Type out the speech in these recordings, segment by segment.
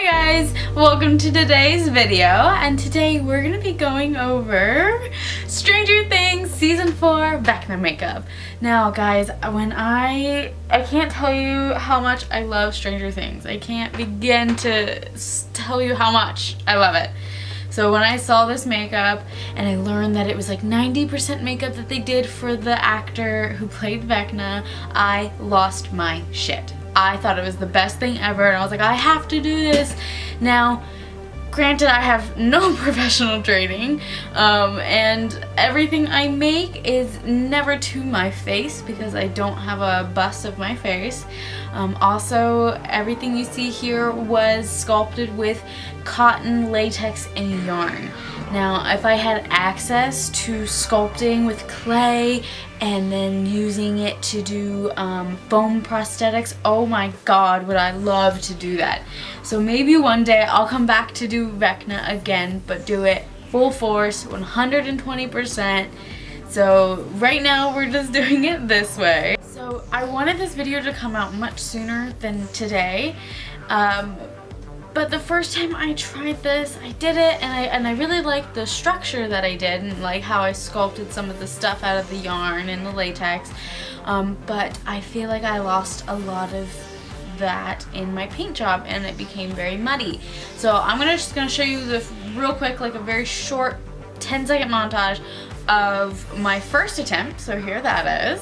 Hi guys, welcome to today's video, and today we're gonna be going over Stranger Things Season 4 Vecna makeup. Now guys, when I can't tell you how much I love Stranger Things. I can't begin to tell you how much I love it. So when I saw this makeup and I learned that it was like 90% makeup that they did for the actor who played Vecna, I lost my shit. I thought it was the best thing ever, and I was like, I have to do this. Now, granted, I have no professional training, and everything I make is never to my face because I don't have a bust of my face. Also, everything you see here was sculpted with cotton, latex, and yarn. Now, if I had access to sculpting with clay and then using it to do foam prosthetics, oh my god, would I love to do that. So maybe one day I'll come back to do Vecna again, but do it full force, 120%. So right now we're just doing it this way. So I wanted this video to come out much sooner than today. But the first time I tried this, I did it, and I really liked the structure that I did and like how I sculpted some of the stuff out of the yarn and the latex. But I feel like I lost a lot of that in my paint job and it became very muddy. So I'm just gonna show you the real quick, like a very short 10-second montage of my first attempt. So here that is.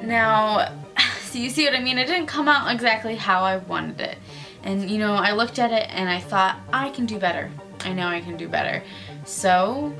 Now, so you see what I mean? It didn't come out exactly how I wanted it. And you know, I looked at it and I thought, I can do better. I know I can do better. So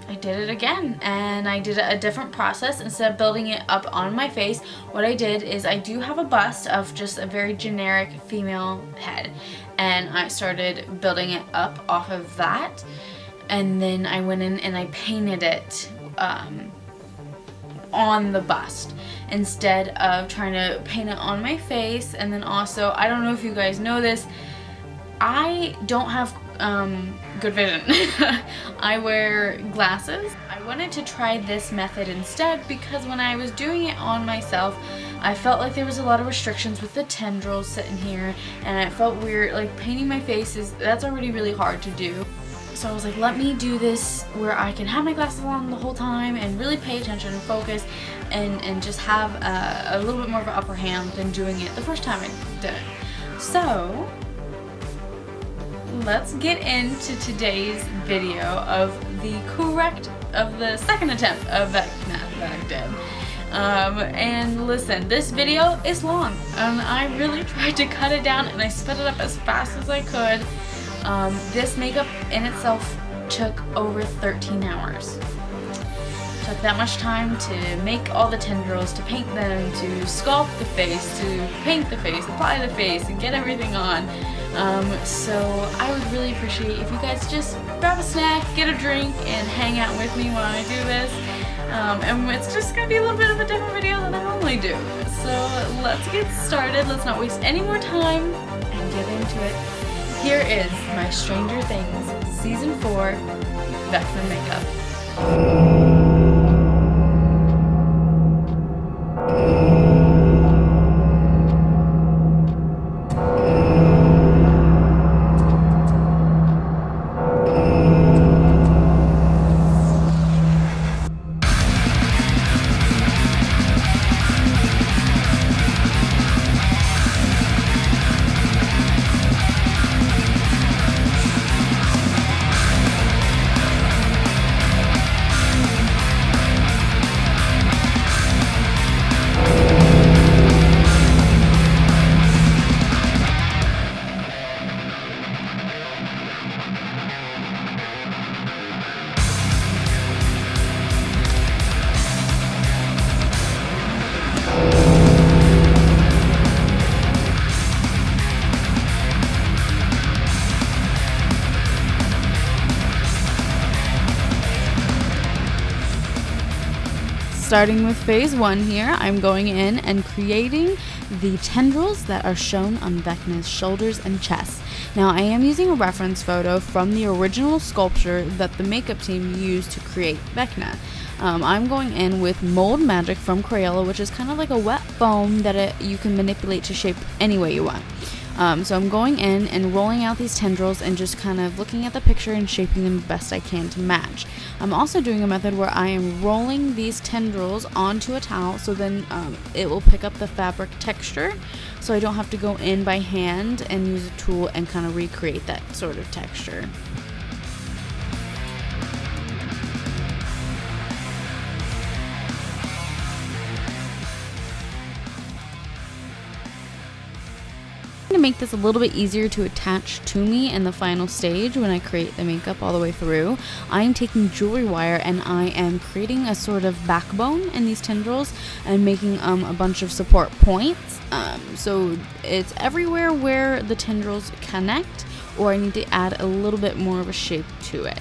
I did it again, and I did a different process. Instead of building it up on my face, what I did is I do have a bust of just a very generic female head, and I started building it up off of that, and then I went in and I painted it on the bust instead of trying to paint it on my face. And then also, I don't know if you guys know this, I don't have good vision. I wear glasses. I wanted to try this method instead because when I was doing it on myself, I felt like there was a lot of restrictions with the tendrils sitting here, and I felt weird, like painting my face that's already really hard to do. So I was like, let me do this where I can have my glasses on the whole time and really pay attention and focus and just have a little bit more of an upper hand than doing it the first time I did it. So let's get into today's video of the second attempt of Vecna that I did. And listen, this video is long, and I really tried to cut it down and I sped it up as fast as I could. This makeup in itself took over 13 hours. Took that much time to make all the tendrils, to paint them, to sculpt the face, to paint the face, apply the face, and get everything on. So I would really appreciate if you guys just grab a snack, get a drink, and hang out with me while I do this. And it's just gonna be a little bit of a different video than I normally do. So let's get started. Let's not waste any more time and get into it. Here is my Stranger Things Season 4 Vecna makeup. Starting with phase 1 here, I'm going in and creating the tendrils that are shown on Vecna's shoulders and chest. Now I am using a reference photo from the original sculpture that the makeup team used to create Vecna. I'm going in with Mold Magic from Crayola, which is kind of like a wet foam that you can manipulate to shape any way you want. So I'm going in and rolling out these tendrils and just kind of looking at the picture and shaping them the best I can to match. I'm also doing a method where I am rolling these tendrils onto a towel, so then it will pick up the fabric texture, so I don't have to go in by hand and use a tool and kind of recreate that sort of texture. To make this a little bit easier to attach to me in the final stage when I create the makeup all the way through, I am taking jewelry wire and I am creating a sort of backbone in these tendrils and making a bunch of support points. So it's everywhere where the tendrils connect, or I need to add a little bit more of a shape to it.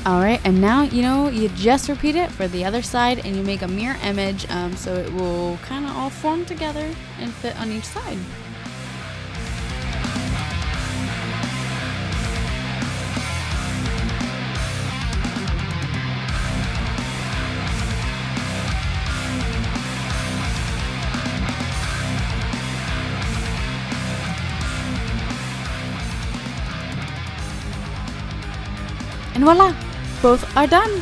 Alright, and now, you just repeat it for the other side and you make a mirror image so it will kind of all form together and fit on each side. And voila! Both are done.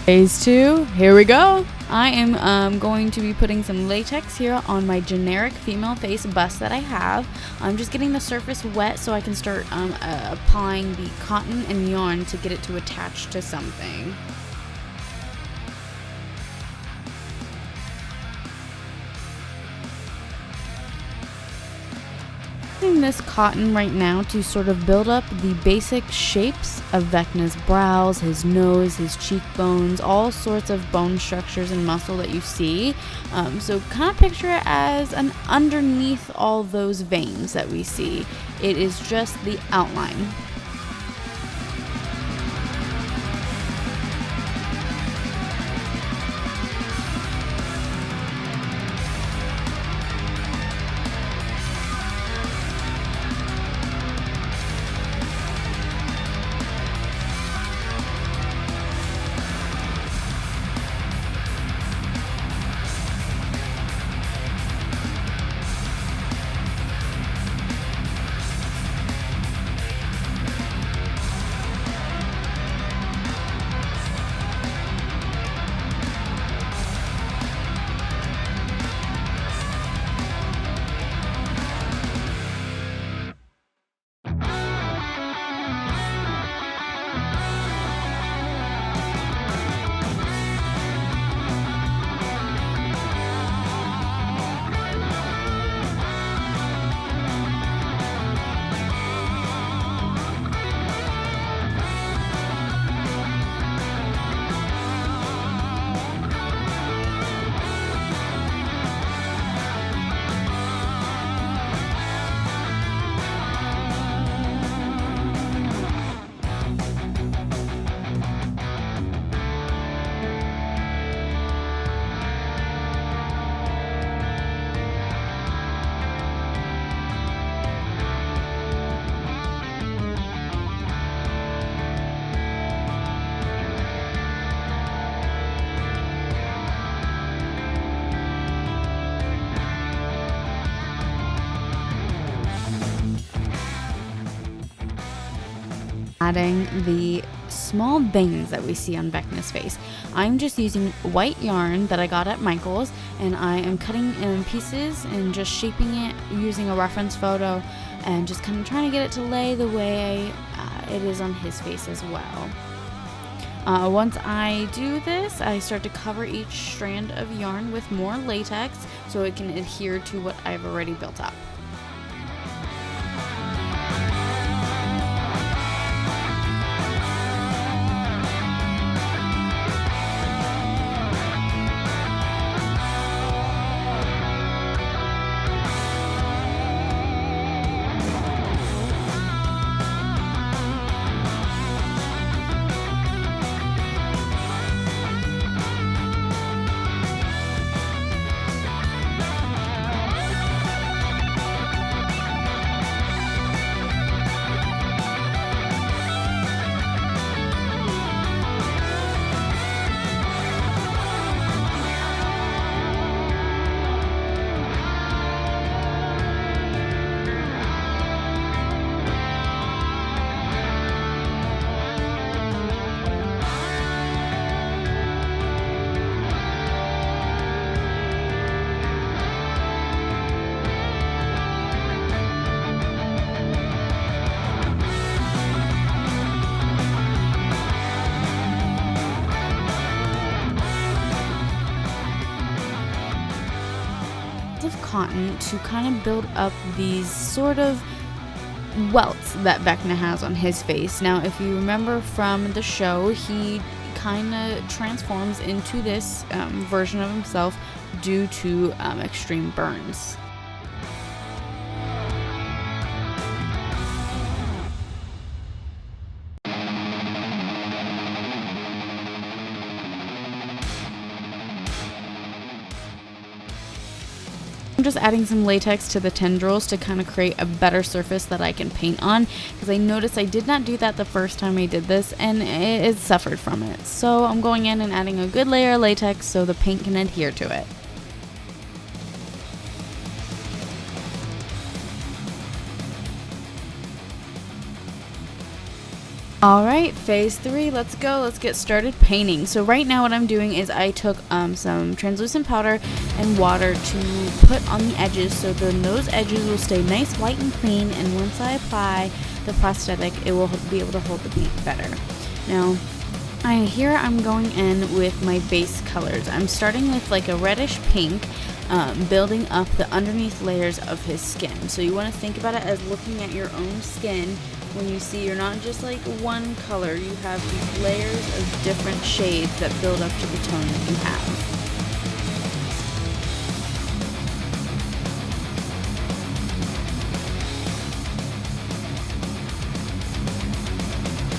Phase 2, here we go. I am going to be putting some latex here on my generic female face bust that I have. I'm just getting the surface wet so I can start applying the cotton and yarn to get it to attach to something. Using this cotton right now to sort of build up the basic shapes of Vecna's brows, his nose, his cheekbones, all sorts of bone structures and muscle that you see. So kind of picture it as an underneath all those veins that we see. It is just the outline. Adding the small veins that we see on Vecna's face. I'm just using white yarn that I got at Michael's, and I am cutting in pieces and just shaping it using a reference photo and just kind of trying to get it to lay the way it is on his face as well. Once I do this, I start to cover each strand of yarn with more latex so it can adhere to what I've already built up. Of cotton to kind of build up these sort of welts that Vecna has on his face. Now, if you remember from the show, he kind of transforms into this version of himself due to extreme burns. I'm just adding some latex to the tendrils to kind of create a better surface that I can paint on, because I noticed I did not do that the first time I did this and it suffered from it. So I'm going in and adding a good layer of latex so the paint can adhere to it. Alright, phase 3, let's go. Let's get started painting. So right now what I'm doing is I took some translucent powder and water to put on the edges so those edges will stay nice, white, and clean, and once I apply the prosthetic, it will be able to hold the paint better. Now, here I'm going in with my base colors. I'm starting with like a reddish pink, building up the underneath layers of his skin. So you want to think about it as looking at your own skin. When you see you're not just like one color, you have these layers of different shades that build up to the tone that you have.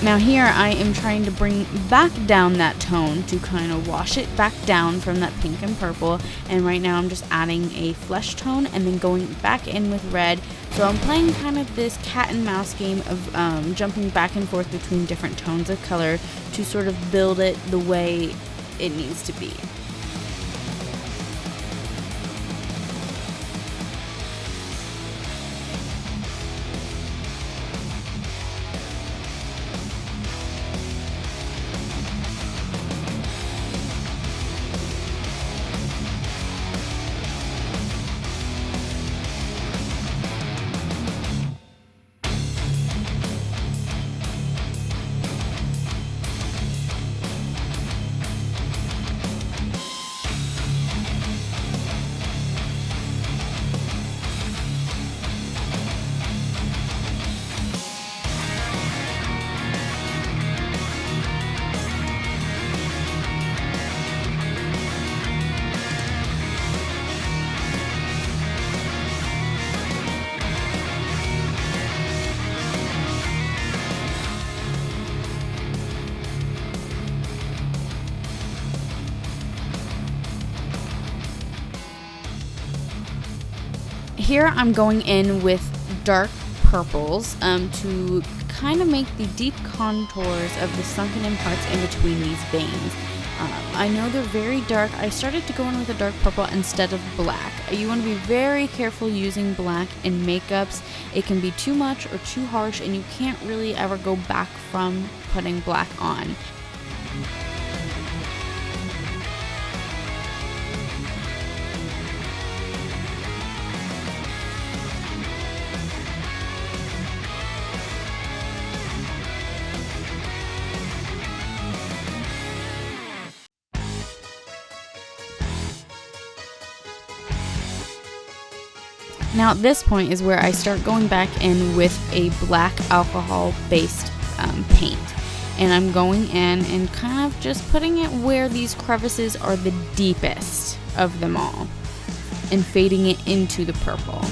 Now here I am trying to bring back down that tone to kind of wash it back down from that pink and purple, and right now I'm just adding a flesh tone and then going back in with red. So I'm playing kind of this cat and mouse game of jumping back and forth between different tones of color to sort of build it the way it needs to be. Here I'm going in with dark purples to kind of make the deep contours of the sunken in parts in between these veins. I know they're very dark. I started to go in with a dark purple instead of black. You want to be very careful using black in makeups. It can be too much or too harsh, and you can't really ever go back from putting black on. Now at this point is where I start going back in with a black alcohol based paint, and I'm going in and kind of just putting it where these crevices are the deepest of them all and fading it into the purple.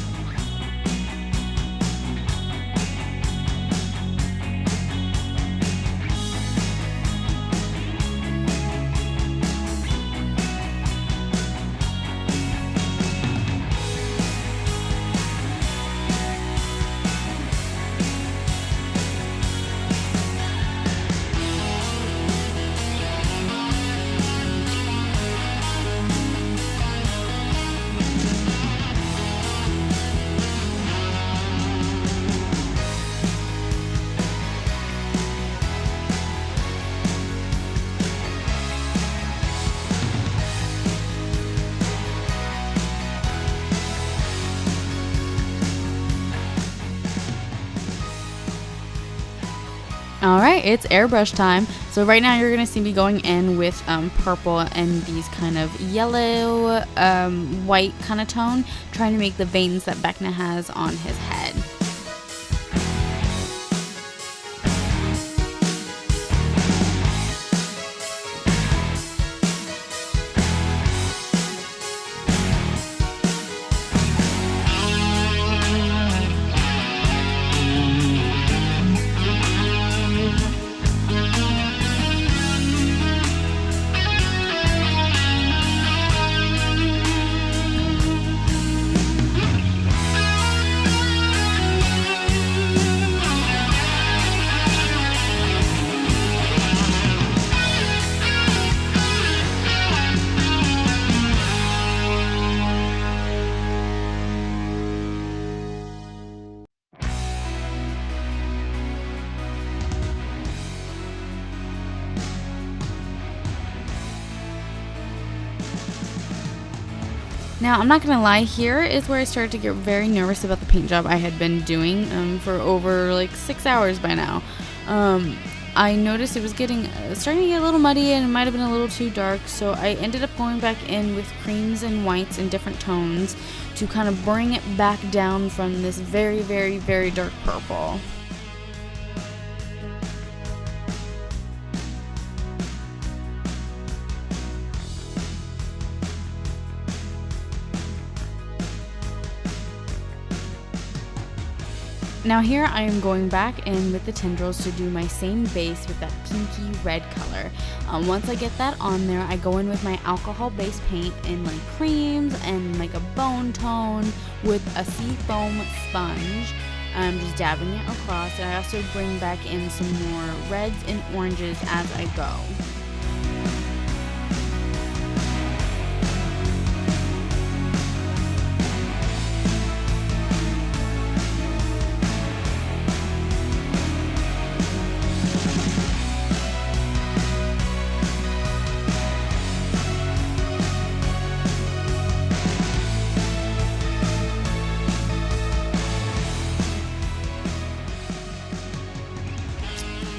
Alright, it's airbrush time. So right now you're going to see me going in with purple and these kind of yellow, white kind of tone, trying to make the veins that Vecna has on his head. Now, I'm not going to lie, here is where I started to get very nervous about the paint job I had been doing for over like 6 hours by now. I noticed it was starting to get a little muddy and it might have been a little too dark, so I ended up going back in with creams and whites in different tones to kind of bring it back down from this very, very, very dark purple. Now here I am going back in with the tendrils to do my same base with that pinky red color. Once I get that on there, I go in with my alcohol based paint in like creams and like a bone tone with a sea foam sponge. I'm just dabbing it across, and I also bring back in some more reds and oranges as I go.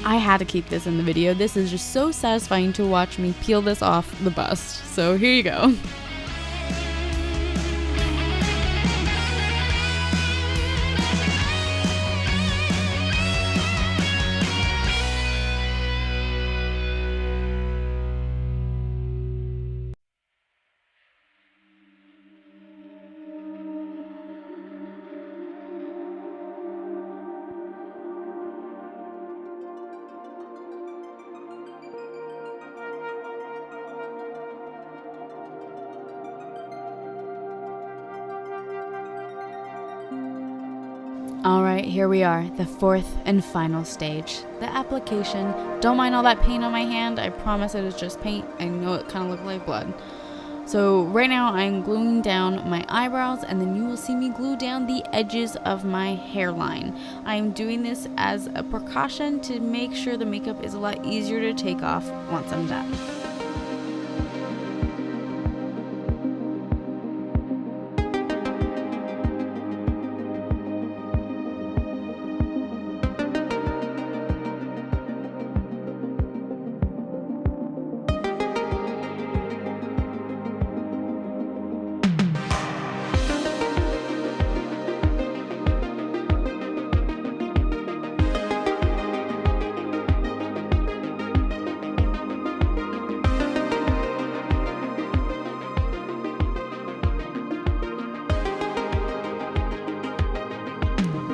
I had to keep this in the video. This is just so satisfying to watch me peel this off the bust. So here you go. Alright, here we are, the fourth and final stage, the application. Don't mind all that paint on my hand, I promise it is just paint. I know it kind of looks like blood. So right now I'm gluing down my eyebrows, and then you will see me glue down the edges of my hairline. I'm doing this as a precaution to make sure the makeup is a lot easier to take off once I'm done.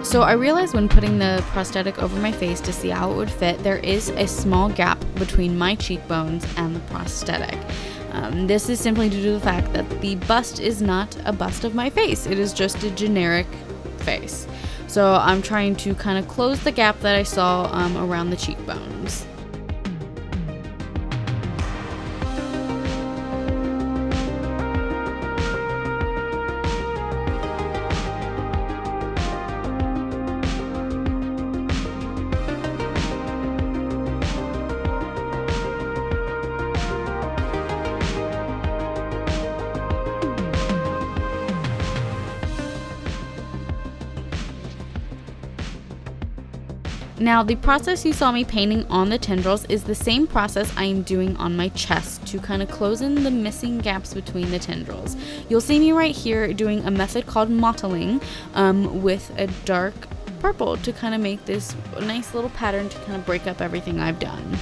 So I realized when putting the prosthetic over my face to see how it would fit, there is a small gap between my cheekbones and the prosthetic. This is simply due to the fact that the bust is not a bust of my face. It is just a generic face. So I'm trying to kind of close the gap that I saw around the cheekbones. Now, the process you saw me painting on the tendrils is the same process I am doing on my chest to kind of close in the missing gaps between the tendrils. You'll see me right here doing a method called mottling with a dark purple to kind of make this nice little pattern to kind of break up everything I've done.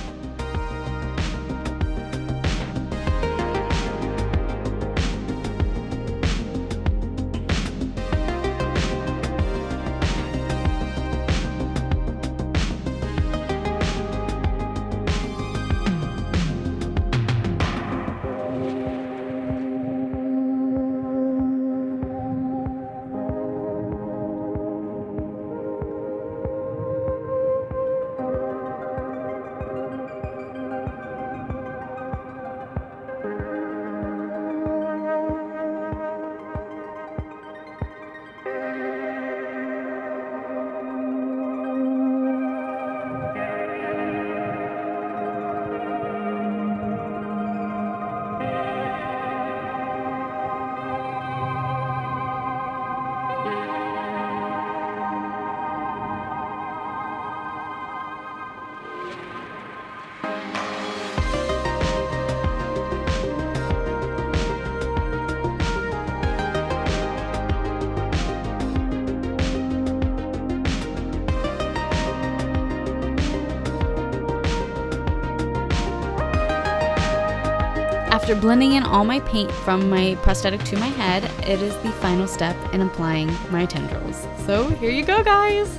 After blending in all my paint from my prosthetic to my head, it is the final step in applying my tendrils. So here you go, guys!